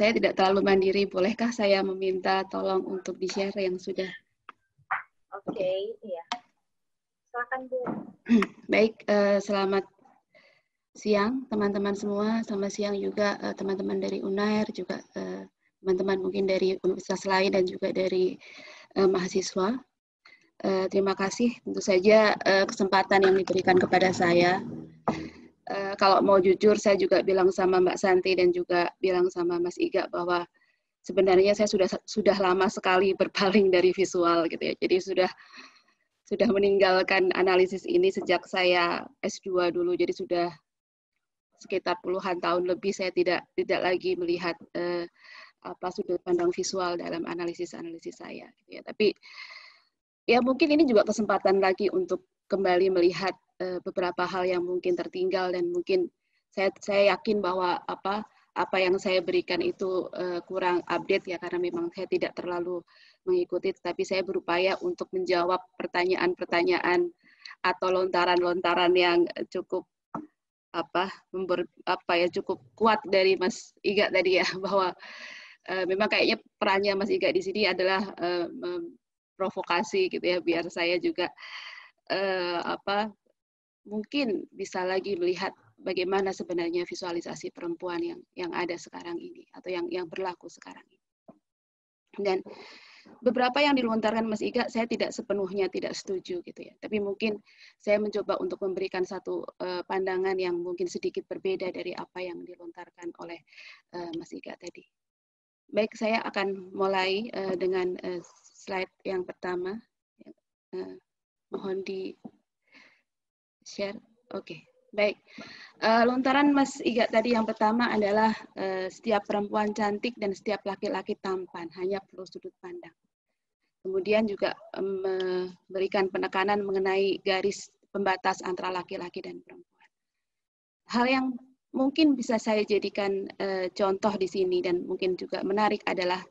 saya tidak terlalu mandiri. Bolehkah saya meminta tolong untuk di-share yang sudah? Oke, iya. Silakan, Bu. Baik, selamat siang teman-teman semua. Selamat siang juga teman-teman dari UNAIR, juga teman-teman mungkin dari universitas lain dan juga dari mahasiswa. Terima kasih tentu saja kesempatan yang diberikan kepada saya. Kalau mau jujur, saya juga bilang sama Mbak Santi dan juga bilang sama Mas Iga bahwa sebenarnya saya sudah lama sekali berpaling dari visual gitu ya. Jadi sudah meninggalkan analisis ini sejak saya S2 dulu. Jadi sudah sekitar puluhan tahun lebih saya tidak lagi melihat sudut pandang visual dalam analisis saya. Gitu ya. Tapi ya mungkin ini juga kesempatan lagi untuk kembali melihat beberapa hal yang mungkin tertinggal dan mungkin saya yakin bahwa apa yang saya berikan itu kurang update ya karena memang saya tidak terlalu mengikuti, tapi saya berupaya untuk menjawab pertanyaan-pertanyaan atau lontaran-lontaran yang cukup cukup kuat dari Mas Iga tadi ya, bahwa memang kayaknya perannya Mas Iga di sini adalah provokasi gitu ya, biar saya juga mungkin bisa lagi melihat bagaimana sebenarnya visualisasi perempuan yang ada sekarang ini atau yang berlaku sekarang ini. Dan beberapa yang dilontarkan Mas Iga saya tidak sepenuhnya tidak setuju gitu ya. Tapi mungkin saya mencoba untuk memberikan satu pandangan yang mungkin sedikit berbeda dari apa yang dilontarkan oleh Mas Iga tadi. Baik, saya akan mulai dengan slide yang pertama. Mohon di share. Oke, baik. Lontaran Mas Iga tadi yang pertama adalah setiap perempuan cantik dan setiap laki-laki tampan, hanya perlu sudut pandang. Kemudian juga memberikan penekanan mengenai garis pembatas antara laki-laki dan perempuan. Hal yang mungkin bisa saya jadikan contoh di sini dan mungkin juga menarik adalah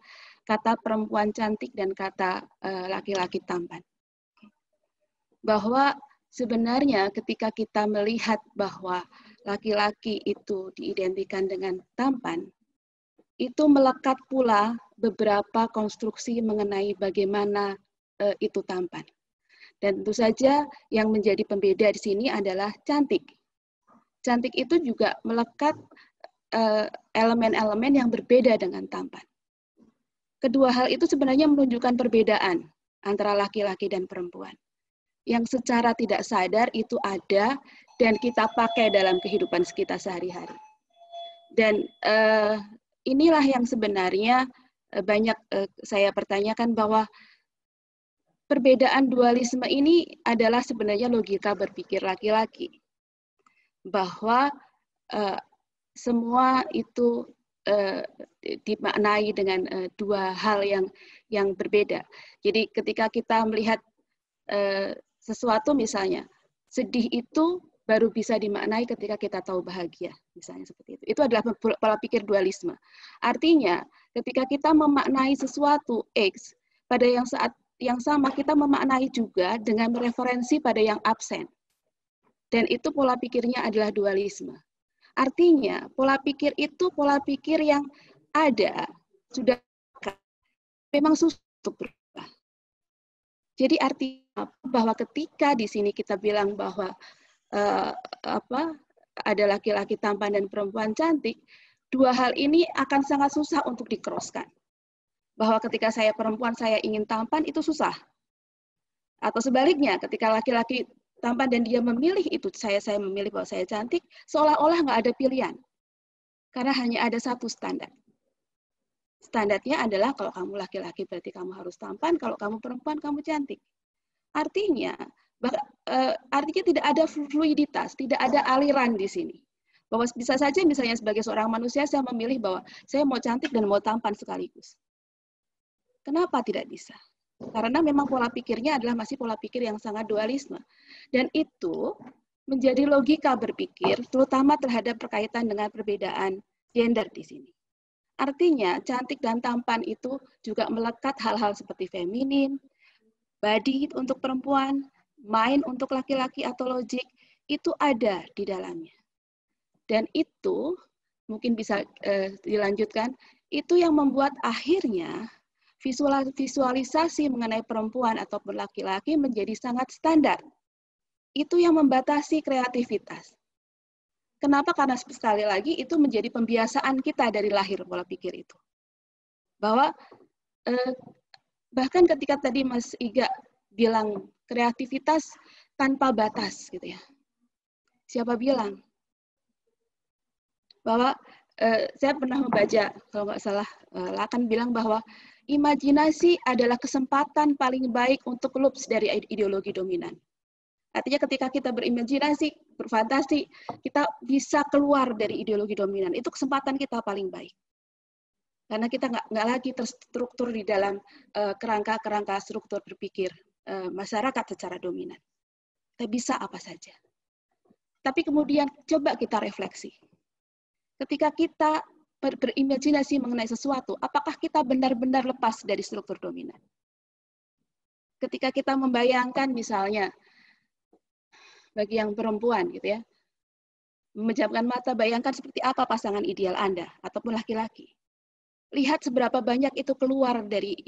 kata perempuan cantik dan kata laki-laki tampan. Bahwa sebenarnya ketika kita melihat bahwa laki-laki itu diidentikan dengan tampan, itu melekat pula beberapa konstruksi mengenai bagaimana itu tampan. Dan tentu saja yang menjadi pembeda di sini adalah cantik. Cantik itu juga melekat elemen-elemen yang berbeda dengan tampan. Kedua hal itu sebenarnya menunjukkan perbedaan antara laki-laki dan perempuan yang secara tidak sadar itu ada dan kita pakai dalam kehidupan kita sehari-hari. Dan inilah yang sebenarnya banyak saya pertanyakan bahwa perbedaan dualisme ini adalah sebenarnya logika berpikir laki-laki. Bahwa semua itu dimaknai dengan dua hal yang berbeda. Jadi ketika kita melihat sesuatu misalnya, sedih itu baru bisa dimaknai ketika kita tahu bahagia, misalnya seperti itu. Itu adalah pola pikir dualisme. Artinya, ketika kita memaknai sesuatu X, pada yang saat yang sama kita memaknai juga dengan referensi pada yang absen. Dan itu pola pikirnya adalah dualisme. Artinya, pola pikir itu pola pikir yang ada, sudah memang susah untuk berubah. Jadi artinya bahwa ketika di sini kita bilang bahwa ada laki-laki tampan dan perempuan cantik, dua hal ini akan sangat susah untuk di-crosskan. Bahwa ketika saya perempuan saya ingin tampan itu susah. Atau sebaliknya, ketika laki-laki tampan dan dia memilih itu, saya memilih bahwa saya cantik, seolah-olah nggak ada pilihan. Karena hanya ada satu standar. Standarnya adalah kalau kamu laki-laki berarti kamu harus tampan, kalau kamu perempuan kamu cantik. Artinya tidak ada fluiditas, tidak ada aliran di sini. Bahwa bisa saja misalnya sebagai seorang manusia saya memilih bahwa saya mau cantik dan mau tampan sekaligus. Kenapa tidak bisa? Karena memang pola pikirnya adalah masih pola pikir yang sangat dualisme. Dan itu menjadi logika berpikir, terutama terhadap berkaitan dengan perbedaan gender di sini. Artinya, cantik dan tampan itu juga melekat hal-hal seperti feminin, body untuk perempuan, mind untuk laki-laki atau logik, itu ada di dalamnya. Dan itu mungkin bisa dilanjutkan, itu yang membuat akhirnya visualisasi mengenai perempuan ataupun laki-laki menjadi sangat standar. Itu yang membatasi kreativitas. Kenapa? Karena sekali lagi itu menjadi pembiasaan kita dari lahir pola pikir itu. Bahwa bahkan ketika tadi Mas Iga bilang kreativitas tanpa batas gitu ya. Siapa bilang? Bahwa saya pernah membaca, kalau nggak salah, Lacan bilang bahwa imajinasi adalah kesempatan paling baik untuk loops dari ideologi dominan. Artinya ketika kita berimajinasi, berfantasi, kita bisa keluar dari ideologi dominan. Itu kesempatan kita paling baik. Karena kita nggak lagi terstruktur di dalam kerangka-kerangka struktur berpikir masyarakat secara dominan. Kita bisa apa saja. Tapi kemudian coba kita refleksi. Ketika kita berimajinasi mengenai sesuatu, apakah kita benar-benar lepas dari struktur dominan? Ketika kita membayangkan misalnya, bagi yang perempuan gitu ya, memejamkan mata, bayangkan seperti apa pasangan ideal Anda ataupun laki-laki. Lihat seberapa banyak itu keluar dari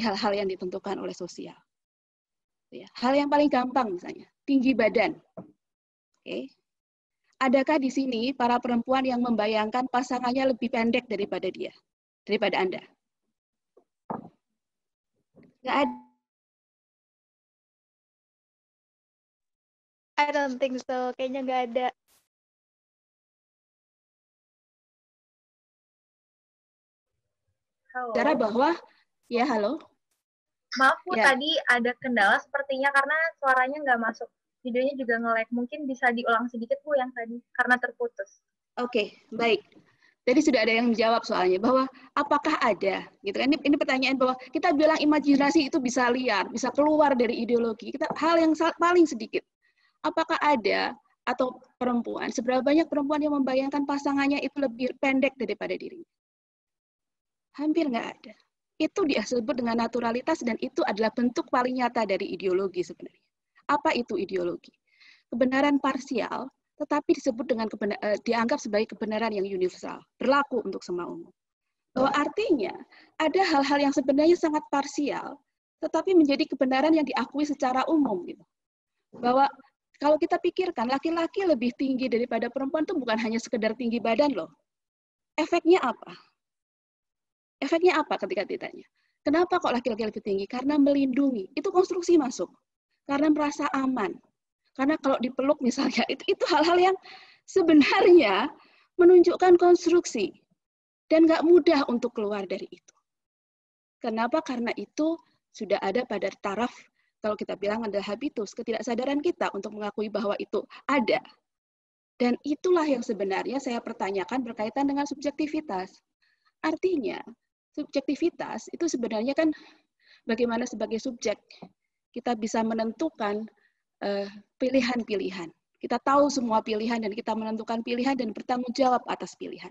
hal-hal yang ditentukan oleh sosial. Hal yang paling gampang misalnya, tinggi badan. Oke. Adakah di sini para perempuan yang membayangkan pasangannya lebih pendek daripada Anda? Nggak ada. I don't think so. Kayaknya nggak ada. Halo. Cara bahwa, ya halo. Maaf Bu, ya. Tadi ada kendala sepertinya karena suaranya nggak masuk. Videonya juga nge-lag. Mungkin bisa diulang sedikit Bu yang tadi, karena terputus. Oke, baik. Tadi sudah ada yang menjawab soalnya, bahwa apakah ada, gitu kan? Ini pertanyaan bahwa kita bilang imajinasi itu bisa liar, bisa keluar dari ideologi. Hal yang paling sedikit. Apakah ada atau perempuan, seberapa banyak perempuan yang membayangkan pasangannya itu lebih pendek daripada dirinya? Hampir nggak ada. Itu disebut dengan naturalitas dan itu adalah bentuk paling nyata dari ideologi sebenarnya. Apa itu ideologi? Kebenaran parsial, tetapi disebut dengan dianggap sebagai kebenaran yang universal, berlaku untuk semua umum. Bahwa artinya ada hal-hal yang sebenarnya sangat parsial, tetapi menjadi kebenaran yang diakui secara umum. Gitu. Bahwa kalau kita pikirkan laki-laki lebih tinggi daripada perempuan itu bukan hanya sekedar tinggi badan loh. Efeknya apa? Efeknya apa ketika ditanya? Kenapa kok laki-laki lebih tinggi? Karena melindungi. Itu konstruksi masuk. Karena merasa aman. Karena kalau dipeluk misalnya, itu hal-hal yang sebenarnya menunjukkan konstruksi. Dan nggak mudah untuk keluar dari itu. Kenapa? Karena itu sudah ada pada taraf, kalau kita bilang adalah habitus, ketidaksadaran kita untuk mengakui bahwa itu ada. Dan itulah yang sebenarnya saya pertanyakan berkaitan dengan subjektivitas. Artinya, subjektivitas itu sebenarnya kan bagaimana sebagai subjek kita bisa menentukan pilihan-pilihan. Kita tahu semua pilihan dan kita menentukan pilihan dan bertanggung jawab atas pilihan.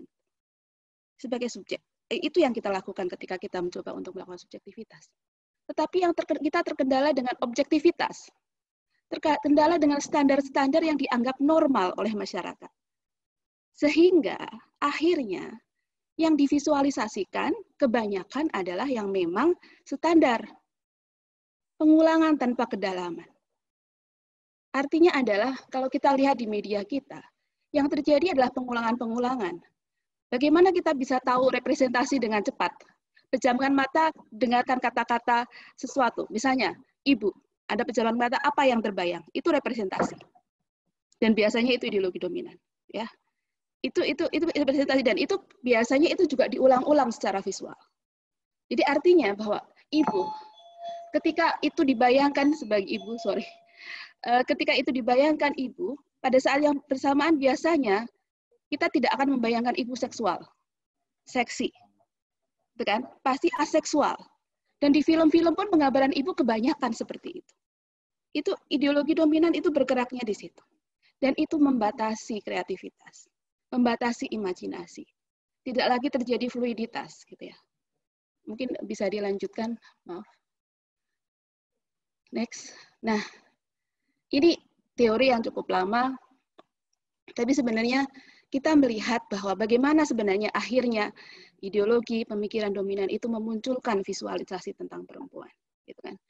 Sebagai subjek. Itu yang kita lakukan ketika kita mencoba untuk melakukan subjektivitas. Tetapi yang kita terkendala dengan objektivitas. Terkendala dengan standar-standar yang dianggap normal oleh masyarakat. Sehingga akhirnya yang divisualisasikan kebanyakan adalah yang memang standar. Pengulangan tanpa kedalaman. Artinya adalah kalau kita lihat di media kita, yang terjadi adalah pengulangan-pengulangan. Bagaimana kita bisa tahu representasi dengan cepat? Pejamkan mata, dengarkan kata-kata sesuatu. Misalnya, ibu, ada pejaman mata, apa yang terbayang? Itu representasi. Dan biasanya itu ideologi dominan. Ya, itu representasi dan itu biasanya itu juga diulang-ulang secara visual. Jadi artinya bahwa ibu, ketika itu dibayangkan sebagai ibu, ketika itu dibayangkan ibu, pada saat yang bersamaan biasanya kita tidak akan membayangkan ibu seksual, seksi, itu kan? Pasti aseksual. Dan di film-film pun penggambaran ibu kebanyakan seperti itu. Itu ideologi dominan itu bergeraknya di situ. Dan itu membatasi kreativitas, membatasi imajinasi. Tidak lagi terjadi fluiditas, gitu ya. Mungkin bisa dilanjutkan, maaf. Next. Nah, ini teori yang cukup lama, tapi sebenarnya kita melihat bahwa bagaimana sebenarnya akhirnya ideologi pemikiran dominan itu memunculkan visualisasi tentang perempuan, gitu kan.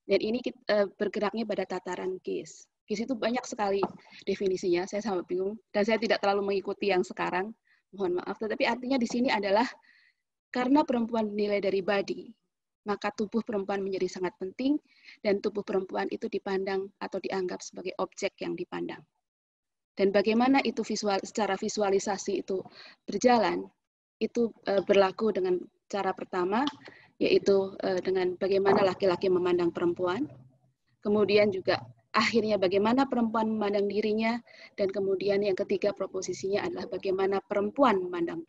Dan ini bergeraknya pada tataran GIS. GIS itu banyak sekali definisinya, saya sangat bingung, dan saya tidak terlalu mengikuti yang sekarang, mohon maaf. Tetapi artinya di sini adalah karena perempuan dinilai dari body, maka tubuh perempuan menjadi sangat penting, dan tubuh perempuan itu dipandang atau dianggap sebagai objek yang dipandang. Dan bagaimana itu secara visualisasi itu berjalan, itu berlaku dengan cara pertama, yaitu dengan bagaimana laki-laki memandang perempuan, kemudian juga akhirnya bagaimana perempuan memandang dirinya, dan kemudian yang ketiga proposisinya adalah bagaimana perempuan memandang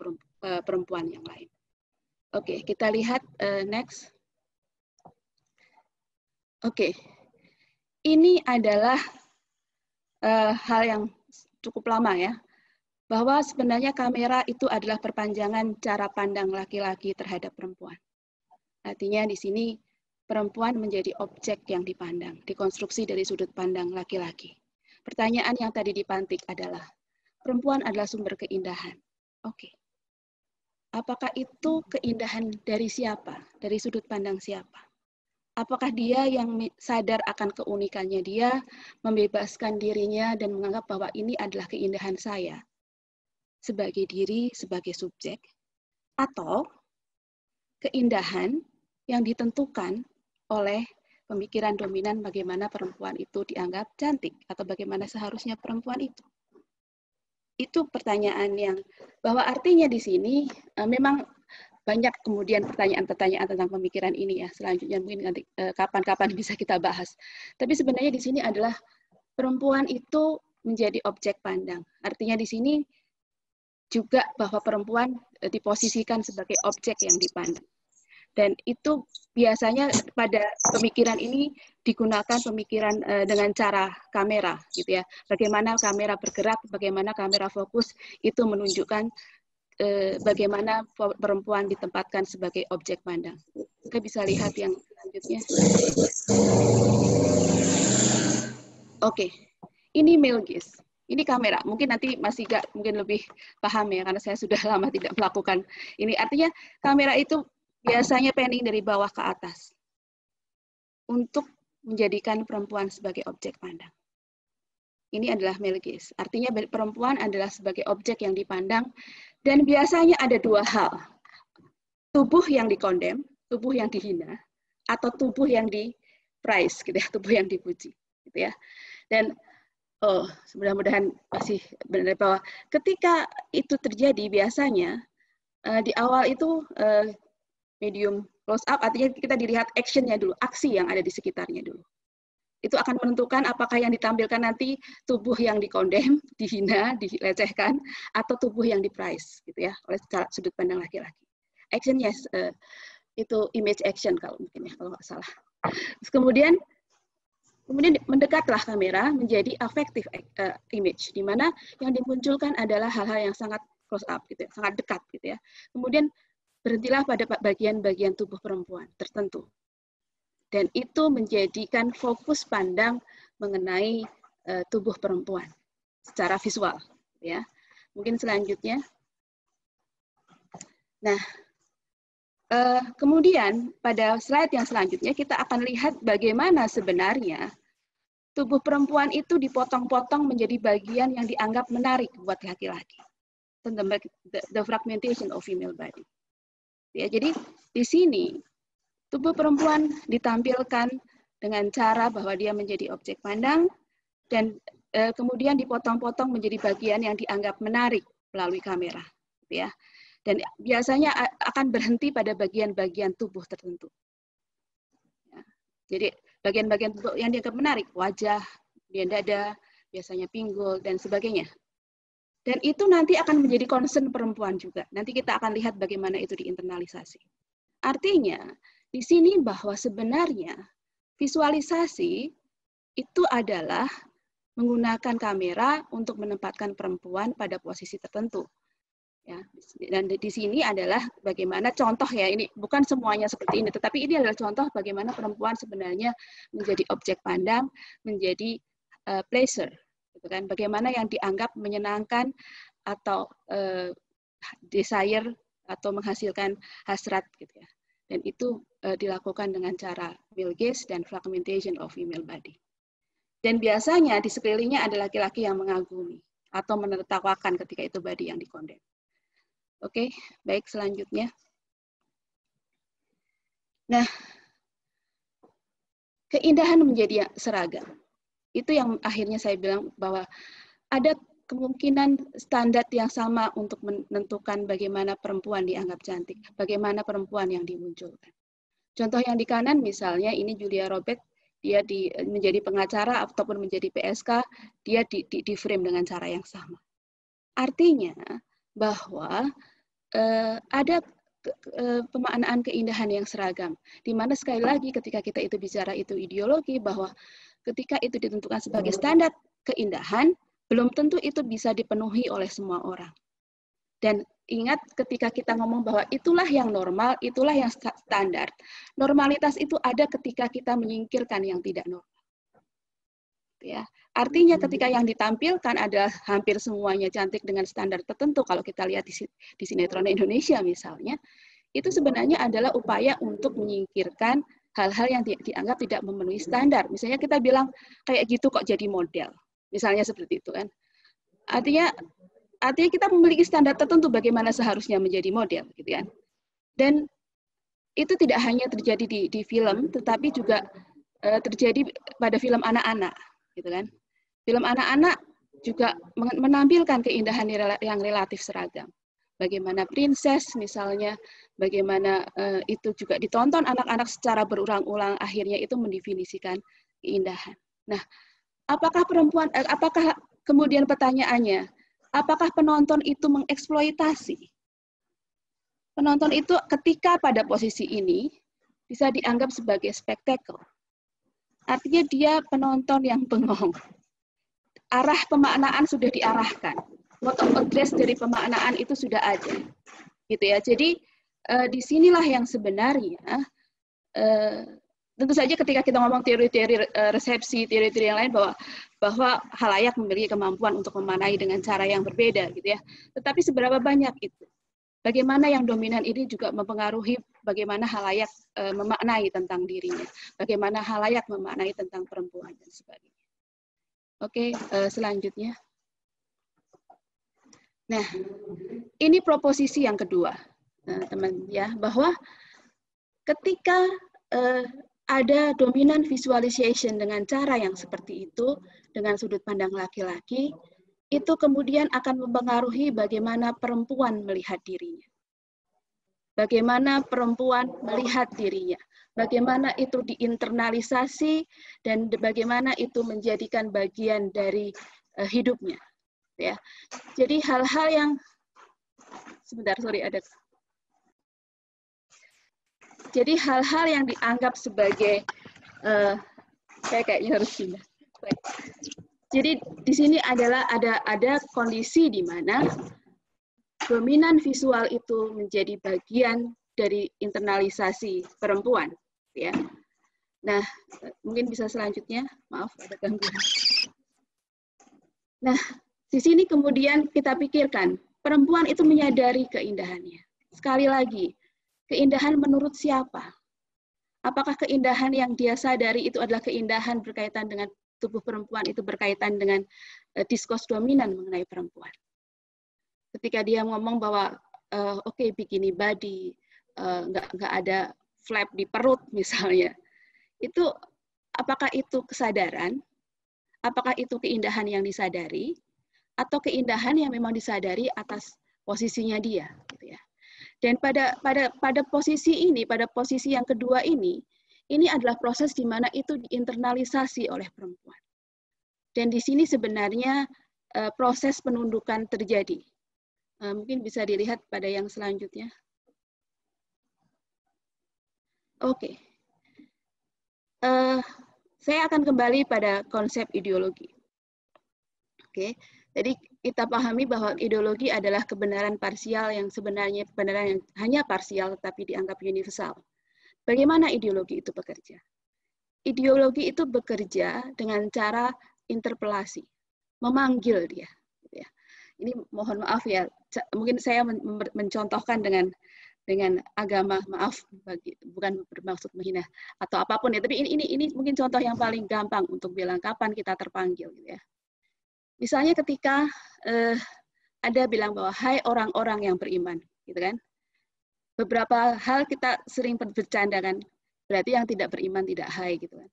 perempuan yang lain. Oke, kita lihat next. Oke, ini adalah hal yang cukup lama ya, bahwa sebenarnya kamera itu adalah perpanjangan cara pandang laki-laki terhadap perempuan. Artinya di sini perempuan menjadi objek yang dipandang, dikonstruksi dari sudut pandang laki-laki. Pertanyaan yang tadi dipantik adalah, perempuan adalah sumber keindahan. Oke. Apakah itu keindahan dari siapa? Dari sudut pandang siapa? Apakah dia yang sadar akan keunikannya dia, membebaskan dirinya dan menganggap bahwa ini adalah keindahan saya sebagai diri, sebagai subjek? Atau keindahan yang ditentukan oleh pemikiran dominan bagaimana perempuan itu dianggap cantik atau bagaimana seharusnya perempuan itu. Itu pertanyaan yang bahwa artinya di sini memang banyak kemudian pertanyaan-pertanyaan tentang pemikiran ini ya. Selanjutnya mungkin nanti kapan-kapan bisa kita bahas. Tapi sebenarnya di sini adalah perempuan itu menjadi objek pandang. Artinya di sini juga bahwa perempuan diposisikan sebagai objek yang dipandang. Dan itu biasanya pada pemikiran ini digunakan pemikiran dengan cara kamera, gitu ya. Bagaimana kamera bergerak, bagaimana kamera fokus, itu menunjukkan bagaimana perempuan ditempatkan sebagai objek pandang. Kita bisa lihat yang selanjutnya. Oke, ini male gaze. Ini kamera. Mungkin nanti masih mungkin lebih paham ya, karena saya sudah lama tidak melakukan ini. Artinya kamera itu biasanya panning dari bawah ke atas untuk menjadikan perempuan sebagai objek pandang. Ini adalah male gaze. Artinya perempuan adalah sebagai objek yang dipandang dan biasanya ada dua hal. Tubuh yang dikondem, tubuh yang dihina, atau tubuh yang di-praise, gitu ya, tubuh yang dipuji, gitu ya. Dan mudah-mudahan masih benar bahwa ketika itu terjadi biasanya di awal itu medium close up, artinya kita dilihat action-nya dulu, aksi yang ada di sekitarnya dulu. Itu akan menentukan apakah yang ditampilkan nanti tubuh yang dikondem, dihina, dilecehkan, atau tubuh yang di-praise, gitu ya, oleh sudut pandang laki-laki. Action, yes, itu image action kalau mungkin ya, kalau nggak salah. Terus kemudian mendekatlah kamera menjadi affective image, di mana yang dimunculkan adalah hal-hal yang sangat close up, gitu ya, sangat dekat, gitu ya. Kemudian berhentilah pada bagian-bagian tubuh perempuan tertentu. Dan itu menjadikan fokus pandang mengenai tubuh perempuan secara visual. Ya. Mungkin selanjutnya. Nah, kemudian pada slide yang selanjutnya kita akan lihat bagaimana sebenarnya tubuh perempuan itu dipotong-potong menjadi bagian yang dianggap menarik buat laki-laki. The fragmentation of female body. Ya, jadi di sini tubuh perempuan ditampilkan dengan cara bahwa dia menjadi objek pandang dan kemudian dipotong-potong menjadi bagian yang dianggap menarik melalui kamera, gitu ya. Dan biasanya akan berhenti pada bagian-bagian tubuh tertentu. Ya. Jadi bagian-bagian tubuh yang dianggap menarik, wajah, bagian dada, biasanya pinggul dan sebagainya. Dan itu nanti akan menjadi concern perempuan juga. Nanti kita akan lihat bagaimana itu diinternalisasi. Artinya, di sini bahwa sebenarnya visualisasi itu adalah menggunakan kamera untuk menempatkan perempuan pada posisi tertentu. Ya, dan di sini adalah bagaimana contoh ya, ini bukan semuanya seperti ini, tetapi ini adalah contoh bagaimana perempuan sebenarnya menjadi objek pandang, menjadi pleasure. Gitu kan? Bagaimana yang dianggap menyenangkan atau desire atau menghasilkan hasrat gitu ya. Dan itu dilakukan dengan cara male gaze dan fragmentation of female body. Dan biasanya di sekelilingnya ada laki-laki yang mengagumi atau menertawakan ketika itu body yang dikondem. Oke, baik selanjutnya. Nah, keindahan menjadi seragam. Itu yang akhirnya saya bilang bahwa ada kemungkinan standar yang sama untuk menentukan bagaimana perempuan dianggap cantik, bagaimana perempuan yang dimunculkan. Contoh yang di kanan misalnya ini Julia Roberts, dia menjadi pengacara ataupun menjadi PSK, dia di frame dengan cara yang sama. Artinya bahwa ada pemaknaan keindahan yang seragam, di mana sekali lagi ketika kita itu bicara itu ideologi, bahwa ketika itu ditentukan sebagai standar keindahan, belum tentu itu bisa dipenuhi oleh semua orang. Dan ingat ketika kita ngomong bahwa itulah yang normal, itulah yang standar, normalitas itu ada ketika kita menyingkirkan yang tidak normal. Ya. Artinya ketika yang ditampilkan adalah hampir semuanya cantik dengan standar tertentu, kalau kita lihat di sinetron Indonesia misalnya, itu sebenarnya adalah upaya untuk menyingkirkan hal-hal yang dianggap tidak memenuhi standar. Misalnya kita bilang kayak gitu kok jadi model, misalnya seperti itu kan. Artinya kita memiliki standar tertentu bagaimana seharusnya menjadi model, gitu kan. Dan itu tidak hanya terjadi di film, tetapi juga terjadi pada film anak-anak, gitu kan. Film anak-anak juga menampilkan keindahan yang relatif seragam. Bagaimana princess misalnya, bagaimana itu juga ditonton anak-anak secara berulang-ulang, akhirnya itu mendefinisikan keindahan. Nah, apakah kemudian pertanyaannya, apakah penonton itu mengeksploitasi? Penonton itu ketika pada posisi ini bisa dianggap sebagai spektakel. Artinya dia penonton yang bengong. Arah pemaknaan sudah diarahkan. Mode of address dari pemaknaan itu sudah ada. Gitu ya. Jadi disinilah yang sebenarnya tentu saja ketika kita ngomong teori-teori resepsi, teori-teori yang lain bahwa khalayak memiliki kemampuan untuk memaknai dengan cara yang berbeda gitu ya. Tetapi seberapa banyak itu? Bagaimana yang dominan ini juga mempengaruhi bagaimana khalayak memaknai tentang dirinya, bagaimana khalayak memaknai tentang perempuan dan sebagainya. Oke, selanjutnya. Nah, ini proposisi yang kedua, teman ya, bahwa ketika ada dominan visualization dengan cara yang seperti itu, dengan sudut pandang laki-laki, itu kemudian akan mempengaruhi bagaimana perempuan melihat dirinya. Bagaimana perempuan melihat dirinya. Bagaimana itu diinternalisasi dan bagaimana itu menjadikan bagian dari hidupnya. Ya. Jadi hal-hal yang Jadi hal-hal yang dianggap sebagai saya kayaknya harus pindah. Jadi di sini adalah ada kondisi di mana dominan visual itu menjadi bagian dari internalisasi perempuan, ya. Nah, mungkin bisa selanjutnya. Maaf, ada gangguan. Nah, di sini kemudian kita pikirkan, perempuan itu menyadari keindahannya. Sekali lagi, keindahan menurut siapa? Apakah keindahan yang dia sadari itu adalah keindahan berkaitan dengan tubuh perempuan, itu berkaitan dengan diskurs dominan mengenai perempuan? Ketika dia ngomong bahwa oke, bikini body, nggak ada flap di perut misalnya, itu apakah itu kesadaran? Apakah itu keindahan yang disadari? Atau keindahan yang memang disadari atas posisinya dia? Gitu ya. Dan pada posisi ini, pada posisi yang kedua ini adalah proses di mana itu diinternalisasi oleh perempuan. Dan di sini sebenarnya proses penundukan terjadi. Mungkin bisa dilihat pada yang selanjutnya. Oke. Saya akan kembali pada konsep ideologi. Oke. Jadi kita pahami bahwa ideologi adalah kebenaran parsial yang sebenarnya kebenaran yang hanya parsial tetapi dianggap universal. Bagaimana ideologi itu bekerja? Ideologi itu bekerja dengan cara interpelasi, memanggil dia. ini mohon maaf ya, mungkin saya mencontohkan dengan agama, maaf, bukan bermaksud menghina atau apapun ya, tapi ini mungkin contoh yang paling gampang untuk bilang kapan kita terpanggil gitu ya. Misalnya ketika ada bilang bahwa hai orang-orang yang beriman, gitu kan. Beberapa hal kita sering bercanda kan, berarti yang tidak beriman tidak hai gitu kan.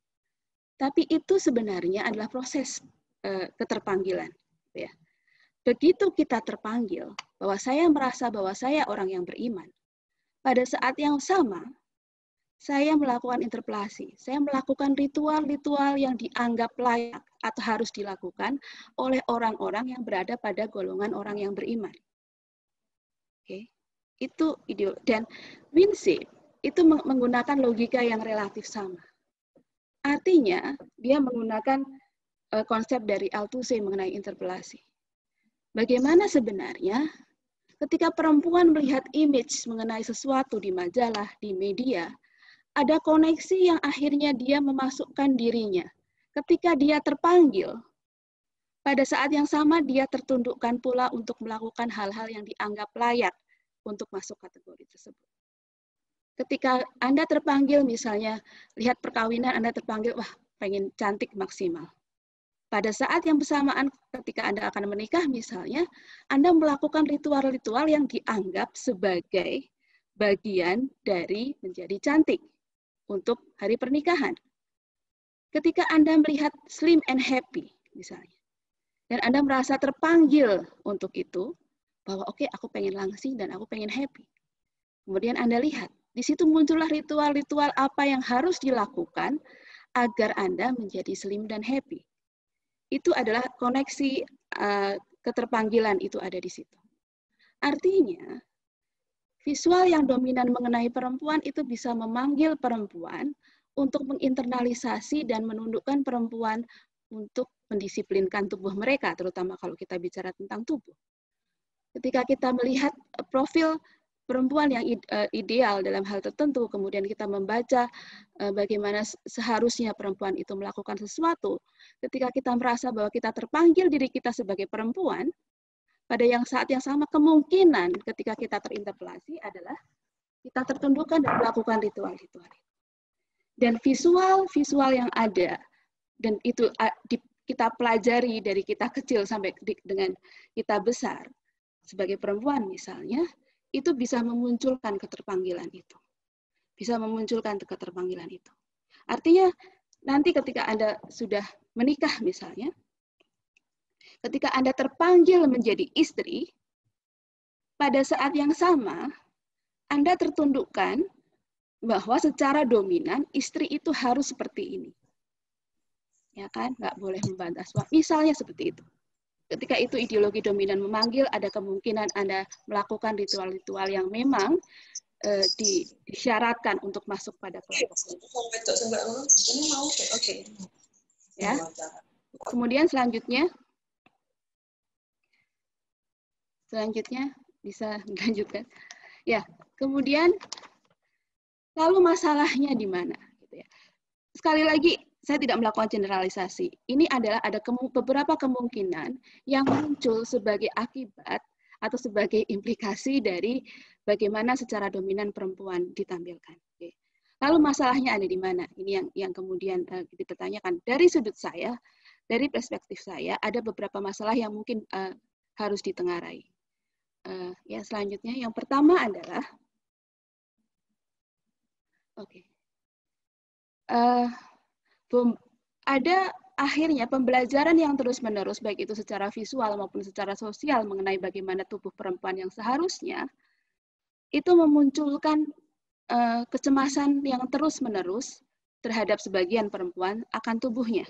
Tapi itu sebenarnya adalah proses keterpanggilan, gitu ya. Begitu kita terpanggil bahwa saya merasa bahwa saya orang yang beriman, pada saat yang sama saya melakukan interpelasi, saya melakukan ritual-ritual yang dianggap layak atau harus dilakukan oleh orang-orang yang berada pada golongan orang yang beriman. Oke, itu ide. Dan Winship itu menggunakan logika yang relatif sama. Artinya dia menggunakan konsep dari Althusser mengenai interpelasi. Bagaimana sebenarnya ketika perempuan melihat image mengenai sesuatu di majalah, di media, ada koneksi yang akhirnya dia memasukkan dirinya. Ketika dia terpanggil, pada saat yang sama dia tertundukkan pula untuk melakukan hal-hal yang dianggap layak untuk masuk kategori tersebut. Ketika Anda terpanggil misalnya, lihat perkawinan, Anda terpanggil, wah pengen cantik maksimal. Pada saat yang bersamaan ketika Anda akan menikah misalnya, Anda melakukan ritual-ritual yang dianggap sebagai bagian dari menjadi cantik untuk hari pernikahan. Ketika Anda melihat slim and happy misalnya, dan Anda merasa terpanggil untuk itu, bahwa oke, aku pengen langsing dan aku pengen happy. Kemudian Anda lihat, di situ muncullah ritual-ritual apa yang harus dilakukan agar Anda menjadi slim dan happy. Itu adalah koneksi keterpanggilan itu ada di situ. Artinya, visual yang dominan mengenai perempuan itu bisa memanggil perempuan untuk menginternalisasi dan menundukkan perempuan untuk mendisiplinkan tubuh mereka, terutama kalau kita bicara tentang tubuh. Ketika kita melihat profil perempuan yang ideal dalam hal tertentu, kemudian kita membaca bagaimana seharusnya perempuan itu melakukan sesuatu, ketika kita merasa bahwa kita terpanggil diri kita sebagai perempuan, pada saat yang sama kemungkinan ketika kita terinterpelasi adalah kita tertundukkan dan melakukan ritual-ritual. Dan visual-visual yang ada, dan itu kita pelajari dari kita kecil sampai dengan kita besar, sebagai perempuan misalnya, itu bisa memunculkan keterpanggilan itu. Bisa memunculkan keterpanggilan itu. Artinya, nanti ketika Anda sudah menikah misalnya, ketika Anda terpanggil menjadi istri, pada saat yang sama, Anda tertundukkan bahwa secara dominan, istri itu harus seperti ini. Ya kan? Nggak boleh membantah suami. Misalnya seperti itu. Ketika itu ideologi dominan memanggil, ada kemungkinan Anda melakukan ritual-ritual yang memang disyaratkan untuk masuk pada kelompok. Oke. Ya. Kemudian selanjutnya bisa dilanjutkan. Ya. Kemudian lalu masalahnya di mana? Gitu ya. Sekali lagi, saya tidak melakukan generalisasi. Ini adalah ada beberapa kemungkinan yang muncul sebagai akibat atau sebagai implikasi dari bagaimana secara dominan perempuan ditampilkan. Oke. Lalu masalahnya ada di mana? Ini yang kemudian dipertanyakan. Dari sudut saya, dari perspektif saya, ada beberapa masalah yang mungkin harus ditengarai. Ya, selanjutnya, yang pertama adalah, oke. Ada akhirnya pembelajaran yang terus-menerus, baik itu secara visual maupun secara sosial mengenai bagaimana tubuh perempuan yang seharusnya, itu memunculkan kecemasan yang terus-menerus terhadap sebagian perempuan akan tubuhnya.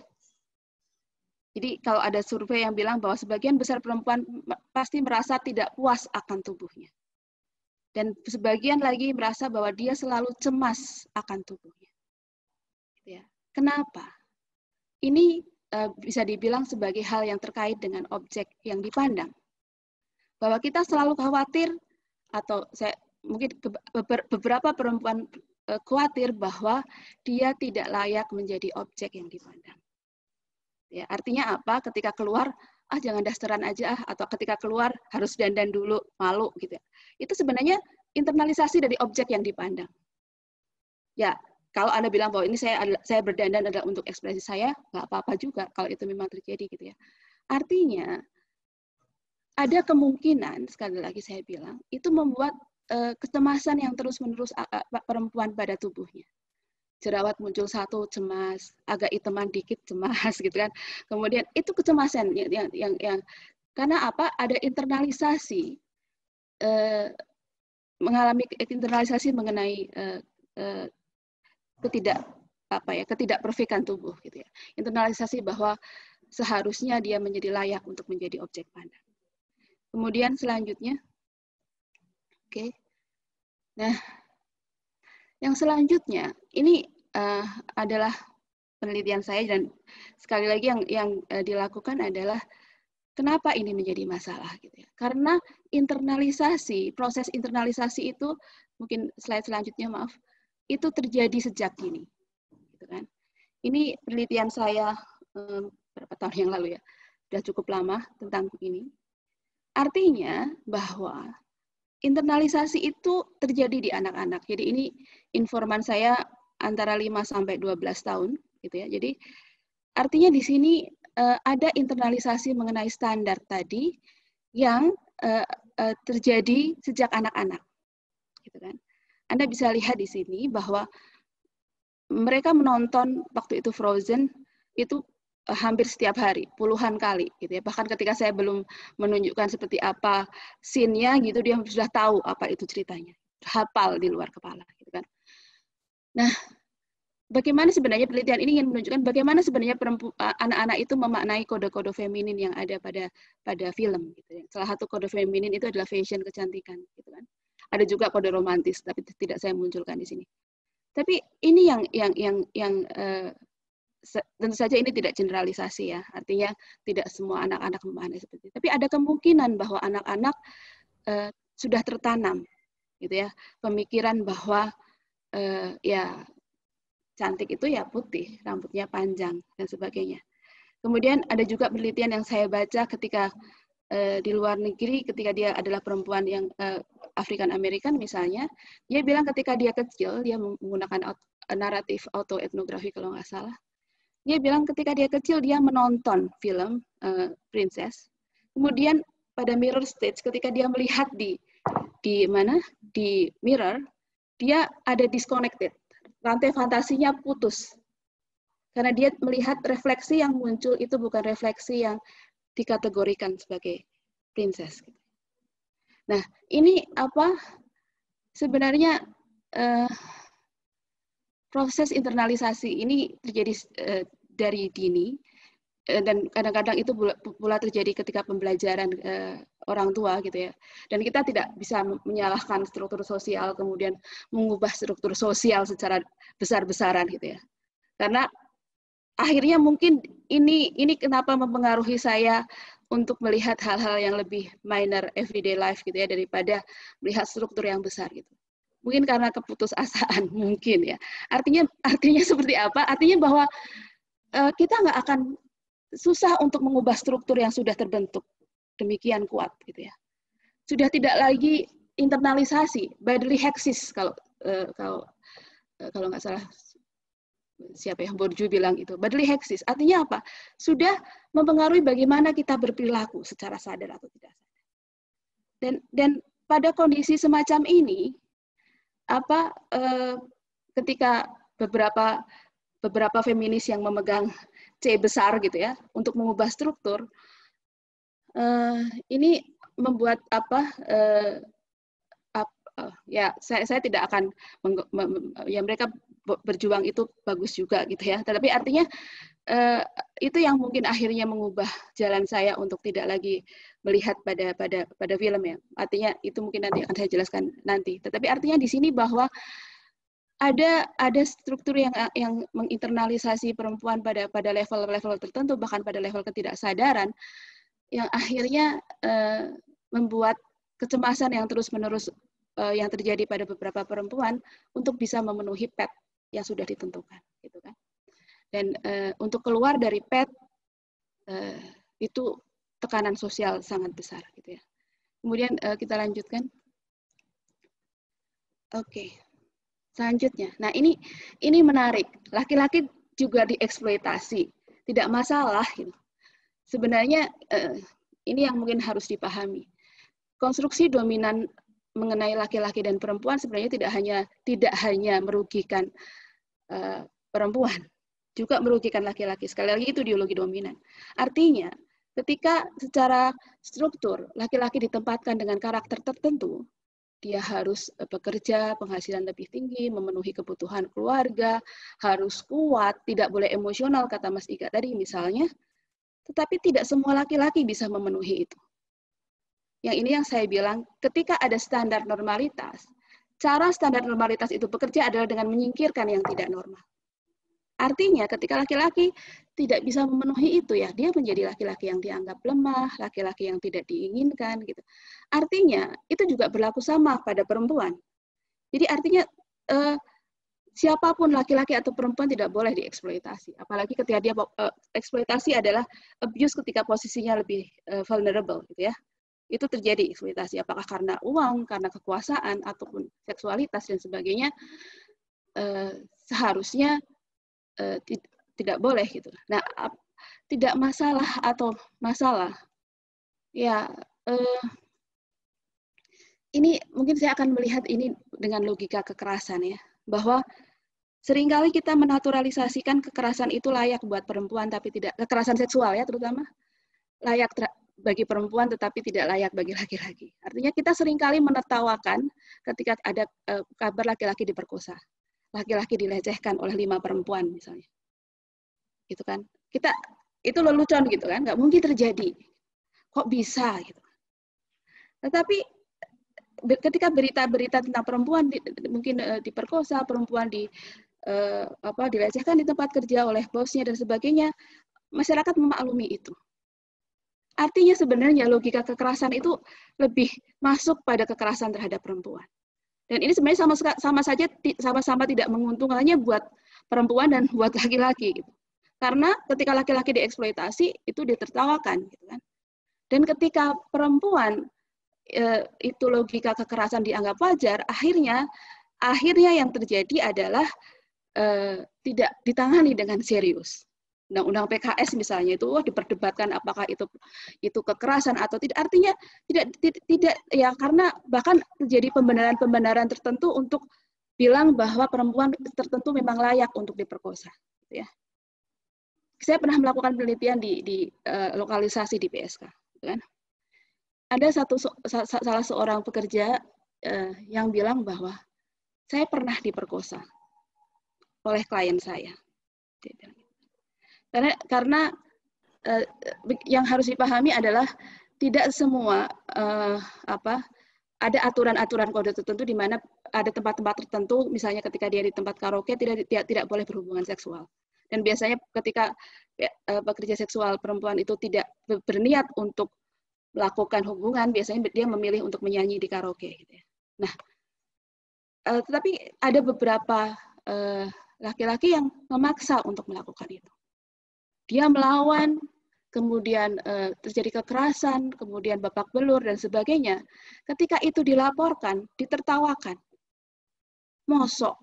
Jadi kalau ada survei yang bilang bahwa sebagian besar perempuan pasti merasa tidak puas akan tubuhnya. Dan sebagian lagi merasa bahwa dia selalu cemas akan tubuhnya. Ya. Kenapa? Ini bisa dibilang sebagai hal yang terkait dengan objek yang dipandang. Bahwa kita selalu khawatir, atau mungkin beberapa perempuan khawatir bahwa dia tidak layak menjadi objek yang dipandang. Ya, artinya apa? Ketika keluar, jangan dasteran aja atau ketika keluar harus dandan dulu, malu gitu ya. Itu sebenarnya internalisasi dari objek yang dipandang. Ya, kalau Anda bilang bahwa ini saya berdandan adalah untuk ekspresi saya, nggak apa-apa juga kalau itu memang terjadi gitu ya. Artinya ada kemungkinan, sekali lagi saya bilang, itu membuat kecemasan yang terus-menerus perempuan pada tubuhnya. Jerawat muncul satu, cemas, agak iteman dikit, cemas gitu kan. Kemudian itu kecemasan yang karena apa? Ada internalisasi, mengalami internalisasi mengenai ketidakperfekan tubuh gitu ya. Internalisasi bahwa seharusnya dia menjadi layak untuk menjadi objek pandang. Kemudian selanjutnya, oke. Nah, yang selanjutnya ini adalah penelitian saya dan sekali lagi yang dilakukan adalah kenapa ini menjadi masalah gitu ya. Karena internalisasi, proses internalisasi itu mungkin slide selanjutnya maaf, itu terjadi sejak dini. Gitu kan. Ini penelitian saya berapa tahun yang lalu ya. Sudah cukup lama tentang ini. Artinya bahwa internalisasi itu terjadi di anak-anak. Jadi ini informan saya antara 5 sampai 12 tahun gitu ya. Jadi artinya di sini ada internalisasi mengenai standar tadi yang terjadi sejak anak-anak. Gitu kan. Anda bisa lihat di sini bahwa mereka menonton waktu itu Frozen itu hampir setiap hari, puluhan kali gitu ya. Bahkan ketika saya belum menunjukkan seperti apa scene-nya gitu, dia sudah tahu apa itu ceritanya. Hafal di luar kepala gitu kan. Nah, bagaimana sebenarnya penelitian ini ingin menunjukkan bagaimana sebenarnya anak-anak itu memaknai kode-kode feminin yang ada pada film gitu ya. Salah satu kode feminin itu adalah fashion, kecantikan gitu kan. Ada juga kode romantis tapi tidak saya munculkan di sini. Tapi ini yang tentu saja ini tidak generalisasi ya, artinya tidak semua anak-anak memahami seperti itu. Tapi ada kemungkinan bahwa anak-anak sudah tertanam, gitu ya, pemikiran bahwa ya cantik itu ya putih, rambutnya panjang dan sebagainya. Kemudian ada juga penelitian yang saya baca ketika di luar negeri, ketika dia adalah perempuan yang African American misalnya, dia bilang ketika dia kecil dia menggunakan naratif autoetnografi kalau nggak salah. Dia bilang ketika dia kecil dia menonton film Princess. Kemudian pada mirror stage ketika dia melihat di mirror, dia ada disconnected. Rantai fantasinya putus. Karena dia melihat refleksi yang muncul itu bukan refleksi yang dikategorikan sebagai princess. Nah, ini apa? Sebenarnya proses internalisasi ini terjadi dari dini dan kadang-kadang itu pula terjadi ketika pembelajaran orang tua gitu ya. Dan kita tidak bisa menyalahkan struktur sosial kemudian mengubah struktur sosial secara besar-besaran gitu ya. Karena akhirnya mungkin ini kenapa mempengaruhi saya untuk melihat hal-hal yang lebih minor everyday life gitu ya daripada melihat struktur yang besar gitu. Mungkin karena keputusasaan mungkin ya. Artinya seperti apa? Artinya bahwa kita nggak akan susah untuk mengubah struktur yang sudah terbentuk demikian kuat gitu ya. Sudah tidak lagi internalisasi, bodily hexis kalau nggak salah siapa yang Bourdieu bilang itu. Bodily hexis artinya apa? Sudah mempengaruhi bagaimana kita berperilaku secara sadar atau tidak sadar. Dan pada kondisi semacam ini ketika beberapa feminis yang memegang C besar gitu ya untuk mengubah struktur ini membuat ya saya tidak akan ya mereka berjuang itu bagus juga gitu ya, tetapi artinya itu yang mungkin akhirnya mengubah jalan saya untuk tidak lagi melihat pada film ya. Artinya itu mungkin nanti akan saya jelaskan nanti. Tetapi artinya di sini bahwa ada struktur yang menginternalisasi perempuan pada level-level tertentu, bahkan pada level ketidaksadaran, yang akhirnya membuat kecemasan yang terus-menerus yang terjadi pada beberapa perempuan untuk bisa memenuhi PET yang sudah ditentukan, gitu kan. Dan untuk keluar dari PET itu tekanan sosial sangat besar gitu ya. Kemudian kita lanjutkan. Oke. Selanjutnya. Nah, ini menarik. Laki-laki juga dieksploitasi. Tidak masalah gitu. Sebenarnya ini yang mungkin harus dipahami. Konstruksi dominan mengenai laki-laki dan perempuan sebenarnya tidak hanya merugikan perempuan, juga merugikan laki-laki. Sekali lagi itu ideologi dominan. Artinya, ketika secara struktur laki-laki ditempatkan dengan karakter tertentu, dia harus bekerja, penghasilan lebih tinggi, memenuhi kebutuhan keluarga, harus kuat, tidak boleh emosional, kata Mas Ika tadi misalnya, tetapi tidak semua laki-laki bisa memenuhi itu. Yang ini yang saya bilang, ketika ada standar normalitas, cara standar normalitas itu bekerja adalah dengan menyingkirkan yang tidak normal. Artinya ketika laki-laki tidak bisa memenuhi itu ya, dia menjadi laki-laki yang dianggap lemah, laki-laki yang tidak diinginkan gitu. Artinya itu juga berlaku sama pada perempuan. Jadi artinya siapapun laki-laki atau perempuan tidak boleh dieksploitasi. Apalagi ketika dia eksploitasi adalah abuse ketika posisinya lebih vulnerable gitu ya. Itu terjadi eksploitasi apakah karena uang, karena kekuasaan ataupun seksualitas dan sebagainya. Seharusnya tidak boleh gitu. Nah, tidak masalah atau masalah. Ya, ini mungkin saya akan melihat ini dengan logika kekerasan ya, bahwa seringkali kita menaturalisasikan kekerasan itu layak buat perempuan tapi tidak, kekerasan seksual ya terutama, layak bagi perempuan tetapi tidak layak bagi laki-laki. Artinya kita seringkali menertawakan ketika ada kabar laki-laki diperkosa. Laki-laki dilecehkan oleh 5 perempuan misalnya, gitu kan? Kita itu lelucon gitu kan? Nggak mungkin terjadi. Kok bisa gitu? Tetapi ketika berita-berita tentang perempuan mungkin diperkosa, perempuan dilecehkan di tempat kerja oleh bosnya dan sebagainya, masyarakat memaklumi itu. Artinya sebenarnya logika kekerasan itu lebih masuk pada kekerasan terhadap perempuan. Dan ini sebenarnya sama-sama tidak menguntungkannya buat perempuan dan buat laki-laki gitu. Karena ketika laki-laki dieksploitasi itu ditertawakan gitu kan. Dan ketika perempuan itu logika kekerasan dianggap wajar, akhirnya yang terjadi adalah tidak ditangani dengan serius. Undang-undang PKS misalnya itu diperdebatkan apakah itu kekerasan atau tidak. Artinya tidak ya, karena bahkan terjadi pembenaran tertentu untuk bilang bahwa perempuan tertentu memang layak untuk diperkosa gitu ya. Saya pernah melakukan penelitian di lokalisasi di PSK gitu kan. Ada salah seorang pekerja yang bilang bahwa saya pernah diperkosa oleh klien saya. Karena yang harus dipahami adalah tidak semua ada aturan-aturan kode tertentu di mana ada tempat-tempat tertentu, misalnya ketika dia di tempat karaoke tidak boleh berhubungan seksual. Dan biasanya ketika pekerja seksual perempuan itu tidak berniat untuk melakukan hubungan, biasanya dia memilih untuk menyanyi di karaoke. Gitu ya. Nah, tetapi ada beberapa laki-laki yang memaksa untuk melakukan itu. Dia melawan, kemudian terjadi kekerasan, kemudian babak belur dan sebagainya. Ketika itu dilaporkan, ditertawakan. Mosok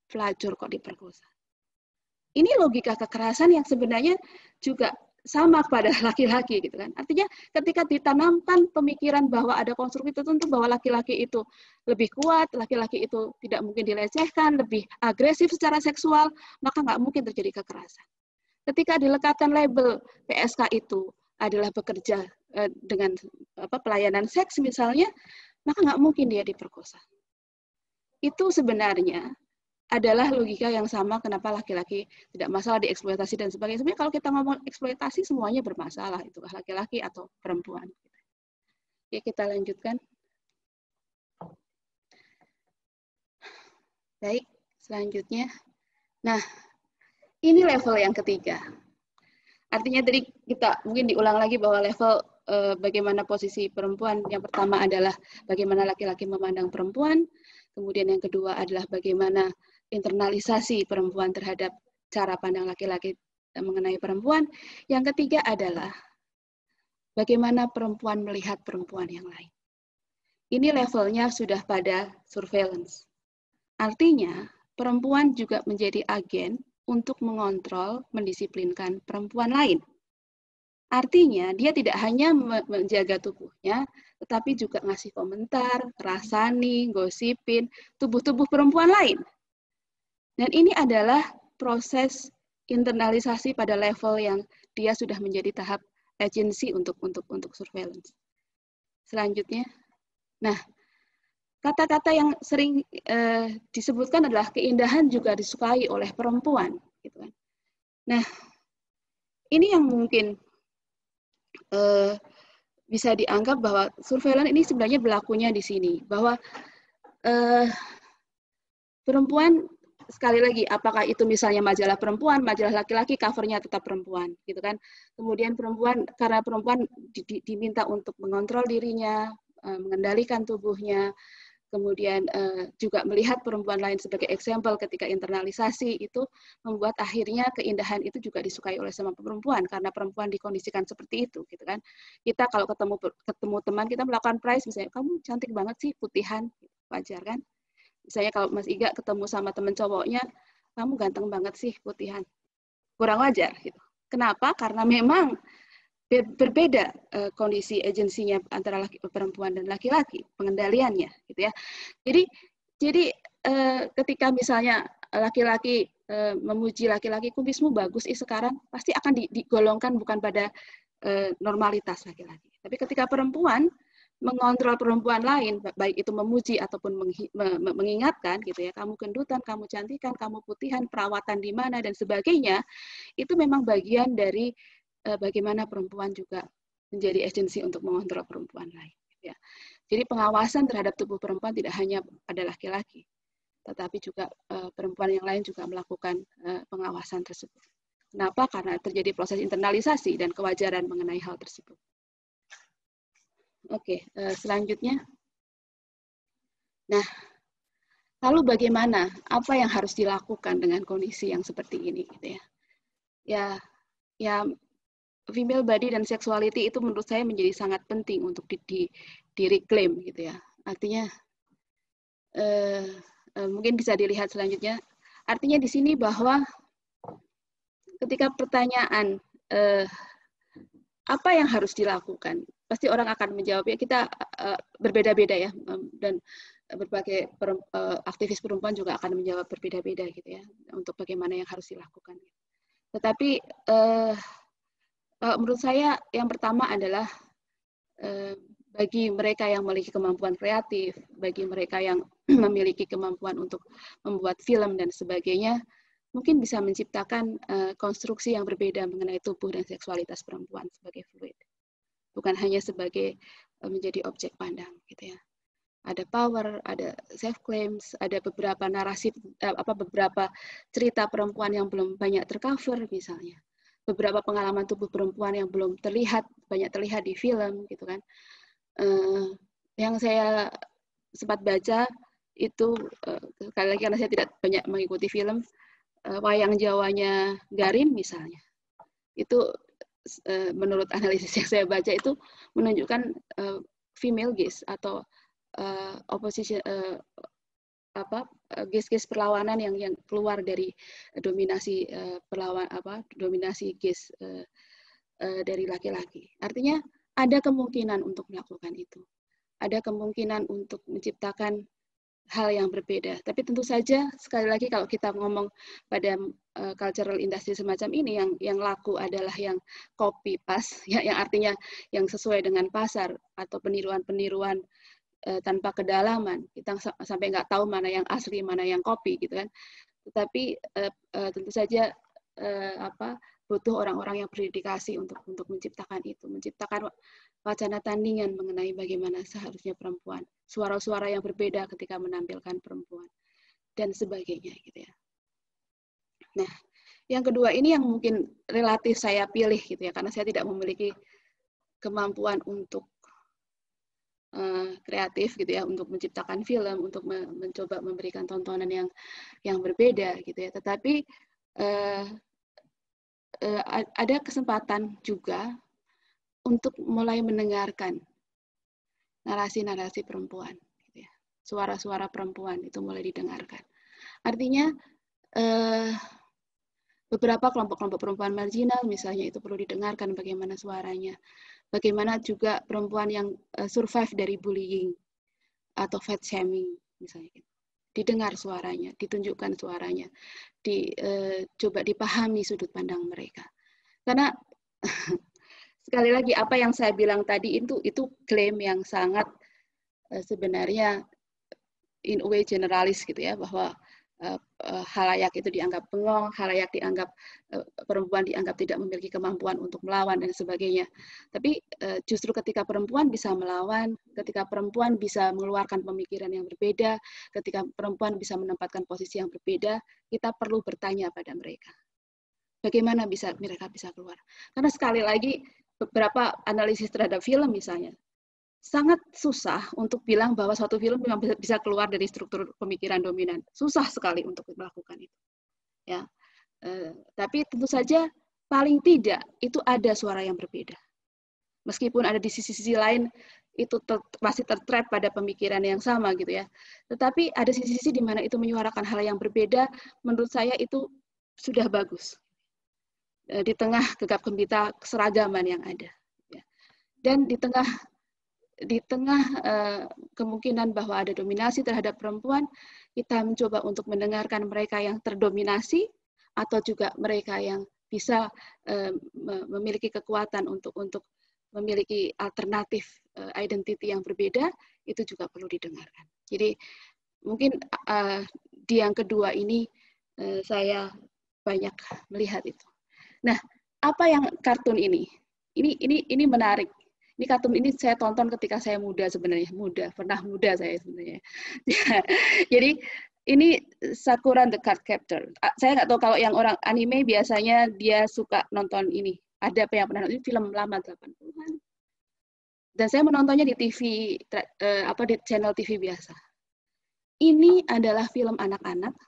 pelacur kok diperkosa. Ini logika kekerasan yang sebenarnya juga sama pada laki-laki gitu kan. Artinya ketika ditanamkan pemikiran bahwa ada konstruksi tertentu bahwa laki-laki itu lebih kuat, laki-laki itu tidak mungkin dilecehkan, lebih agresif secara seksual, maka nggak mungkin terjadi kekerasan. Ketika dilekatkan label PSK itu adalah bekerja dengan pelayanan seks misalnya, maka nggak mungkin dia diperkosa. Itu sebenarnya adalah logika yang sama kenapa laki-laki tidak masalah dieksploitasi dan sebagainya. Sebenarnya kalau kita ngomong eksploitasi semuanya bermasalah, itu laki-laki atau perempuan. Ya, kita lanjutkan. Baik, selanjutnya. Nah, ini level yang ketiga. Artinya tadi kita mungkin diulang lagi bahwa level bagaimana posisi perempuan. Yang pertama adalah bagaimana laki-laki memandang perempuan. Kemudian yang kedua adalah bagaimana internalisasi perempuan terhadap cara pandang laki-laki mengenai perempuan. Yang ketiga adalah bagaimana perempuan melihat perempuan yang lain. Ini levelnya sudah pada surveillance. Artinya, perempuan juga menjadi agen untuk mengontrol, mendisiplinkan perempuan lain. Artinya, dia tidak hanya menjaga tubuhnya, tetapi juga ngasih komentar, ngerasani, gosipin tubuh-tubuh perempuan lain. Dan ini adalah proses internalisasi pada level yang dia sudah menjadi tahap agency untuk surveillance. Selanjutnya, nah, kata-kata yang sering disebutkan adalah keindahan juga disukai oleh perempuan, gitu kan. Nah, ini yang mungkin bisa dianggap bahwa surveillance ini sebenarnya berlakunya di sini, bahwa perempuan, sekali lagi, apakah itu misalnya majalah perempuan, majalah laki-laki, covernya tetap perempuan, gitu kan. Kemudian perempuan, karena perempuan diminta untuk mengontrol dirinya, mengendalikan tubuhnya, kemudian juga melihat perempuan lain sebagai example ketika internalisasi, itu membuat akhirnya keindahan itu juga disukai oleh semua perempuan karena perempuan dikondisikan seperti itu, gitu kan. Kita kalau ketemu teman, kita melakukan prize, misalnya kamu cantik banget sih, putihan, wajar kan. Misalnya kalau Mas Iga ketemu sama teman cowoknya, kamu ganteng banget sih, putihan, kurang wajar, gitu. Kenapa? Karena memang berbeda kondisi agensinya antara perempuan dan laki-laki, pengendaliannya, gitu ya. Jadi ketika misalnya laki-laki memuji laki-laki, kumismu bagus sekarang, pasti akan digolongkan bukan pada normalitas laki-laki. Tapi ketika perempuan mengontrol perempuan lain, baik itu memuji ataupun mengingatkan, gitu ya, kamu gendutan, kamu cantikan, kamu putihan, perawatan di mana dan sebagainya, itu memang bagian dari bagaimana perempuan juga menjadi agensi untuk mengontrol perempuan lain. Ya. Jadi pengawasan terhadap tubuh perempuan tidak hanya pada laki-laki, tetapi juga perempuan yang lain juga melakukan pengawasan tersebut. Kenapa? Karena terjadi proses internalisasi dan kewajaran mengenai hal tersebut. Oke, selanjutnya. Nah, lalu bagaimana? Apa yang harus dilakukan dengan kondisi yang seperti ini, gitu ya? Ya. Female body dan sexuality itu menurut saya menjadi sangat penting untuk di-reclaim, gitu ya. Artinya mungkin bisa dilihat selanjutnya. Artinya di sini bahwa ketika pertanyaan apa yang harus dilakukan, pasti orang akan menjawabnya. Kita berbeda-beda ya, dan berbagai aktivis perempuan juga akan menjawab berbeda-beda, gitu ya, untuk bagaimana yang harus dilakukan. Tetapi menurut saya yang pertama adalah bagi mereka yang memiliki kemampuan kreatif, bagi mereka yang memiliki kemampuan untuk membuat film dan sebagainya, mungkin bisa menciptakan konstruksi yang berbeda mengenai tubuh dan seksualitas perempuan sebagai fluid. Bukan hanya sebagai menjadi objek pandang, gitu ya. Ada power, ada self claims, ada beberapa narasi, beberapa cerita perempuan yang belum banyak tercover misalnya. Beberapa pengalaman tubuh perempuan yang belum banyak terlihat di film, gitu kan. Yang saya sempat baca itu, sekali lagi karena saya tidak banyak mengikuti film, wayang Jawanya Garin misalnya, itu menurut analisis yang saya baca itu menunjukkan female gaze atau opposition, gaze perlawanan yang keluar dari dominasi dominasi gaze dari laki-laki. Artinya ada kemungkinan untuk melakukan itu. Ada kemungkinan untuk menciptakan hal yang berbeda. Tapi tentu saja sekali lagi kalau kita ngomong pada cultural industry semacam ini, yang laku adalah yang copy paste, ya, yang artinya yang sesuai dengan pasar atau peniruan-peniruan tanpa kedalaman. Kita sampai nggak tahu mana yang asli, mana yang copy, gitu kan. Tetapi tentu saja butuh orang-orang yang berdedikasi untuk menciptakan itu, menciptakan wacana tandingan mengenai bagaimana seharusnya perempuan, suara-suara yang berbeda ketika menampilkan perempuan, dan sebagainya, gitu ya. Nah, yang kedua ini yang mungkin relatif saya pilih, gitu ya, karena saya tidak memiliki kemampuan untuk kreatif, gitu ya, untuk menciptakan film, untuk mencoba memberikan tontonan yang berbeda, gitu ya. Tetapi ada kesempatan juga untuk mulai mendengarkan narasi-narasi perempuan, gitu ya. Suara-suara perempuan itu mulai didengarkan. Artinya beberapa kelompok-kelompok perempuan marginal misalnya itu perlu didengarkan bagaimana suaranya. Bagaimana juga perempuan yang survive dari bullying atau fat shaming misalnya. Didengar suaranya, ditunjukkan suaranya, coba dipahami sudut pandang mereka. Karena sekali lagi apa yang saya bilang tadi itu klaim yang sangat sebenarnya in a way generalis gitu ya, bahwa halayak itu dianggap bengong, halayak dianggap perempuan dianggap tidak memiliki kemampuan untuk melawan dan sebagainya. Tapi justru ketika perempuan bisa melawan, ketika perempuan bisa mengeluarkan pemikiran yang berbeda, ketika perempuan bisa menempatkan posisi yang berbeda, kita perlu bertanya pada mereka. Bagaimana mereka bisa keluar? Karena sekali lagi beberapa analisis terhadap film misalnya, sangat susah untuk bilang bahwa suatu film memang bisa keluar dari struktur pemikiran dominan. Susah sekali untuk melakukan itu. Ya, tapi tentu saja paling tidak itu ada suara yang berbeda. Meskipun ada di sisi-sisi lain itu masih tertrap pada pemikiran yang sama gitu ya. Tetapi ada sisi-sisi di mana itu menyuarakan hal yang berbeda. Menurut saya itu sudah bagus di tengah gegap gempita keseragaman yang ada. Dan di tengah kemungkinan bahwa ada dominasi terhadap perempuan, kita mencoba untuk mendengarkan mereka yang terdominasi atau juga mereka yang bisa memiliki kekuatan untuk memiliki alternatif identity yang berbeda, itu juga perlu didengarkan. Jadi mungkin di yang kedua ini saya banyak melihat itu. Nah, apa yang kartun ini? Ini menarik. Ini kartun ini saya tonton ketika saya muda sebenarnya, pernah muda saya sebenarnya. Jadi ini Sakura the Cardcaptor. Saya nggak tahu kalau yang orang anime biasanya dia suka nonton ini. Ada apa yang pernah nonton? Ini film lama 80-an. Dan saya menontonnya di TV di channel TV biasa. Ini adalah film anak-anak.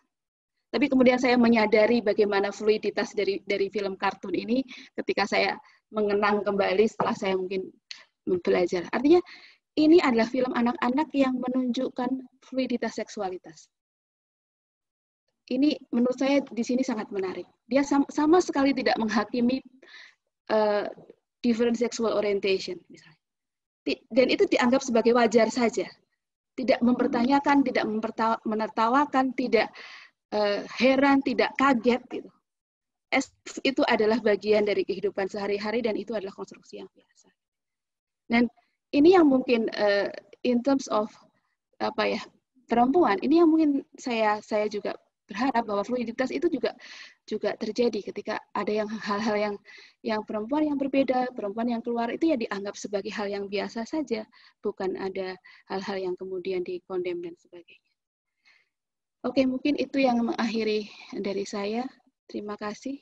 Tapi kemudian saya menyadari bagaimana fluiditas dari film kartun ini ketika saya mengenang kembali setelah saya mungkin belajar. Artinya ini adalah film anak-anak yang menunjukkan fluiditas seksualitas. Ini menurut saya di sini sangat menarik. Dia sama sekali tidak menghakimi different sexual orientation misalnya. Dan itu dianggap sebagai wajar saja. Tidak mempertanyakan, tidak menertawakan, tidak heran, tidak kaget gitu. Itu adalah bagian dari kehidupan sehari-hari dan itu adalah konstruksi yang biasa. Dan ini yang mungkin in terms of perempuan, ini yang mungkin saya juga berharap bahwa fluiditas itu juga terjadi ketika ada hal-hal yang perempuan yang berbeda, perempuan yang keluar itu ya dianggap sebagai hal yang biasa saja, bukan ada hal-hal yang kemudian dikondem dan sebagainya. Oke, mungkin itu yang mengakhiri dari saya. Terima kasih.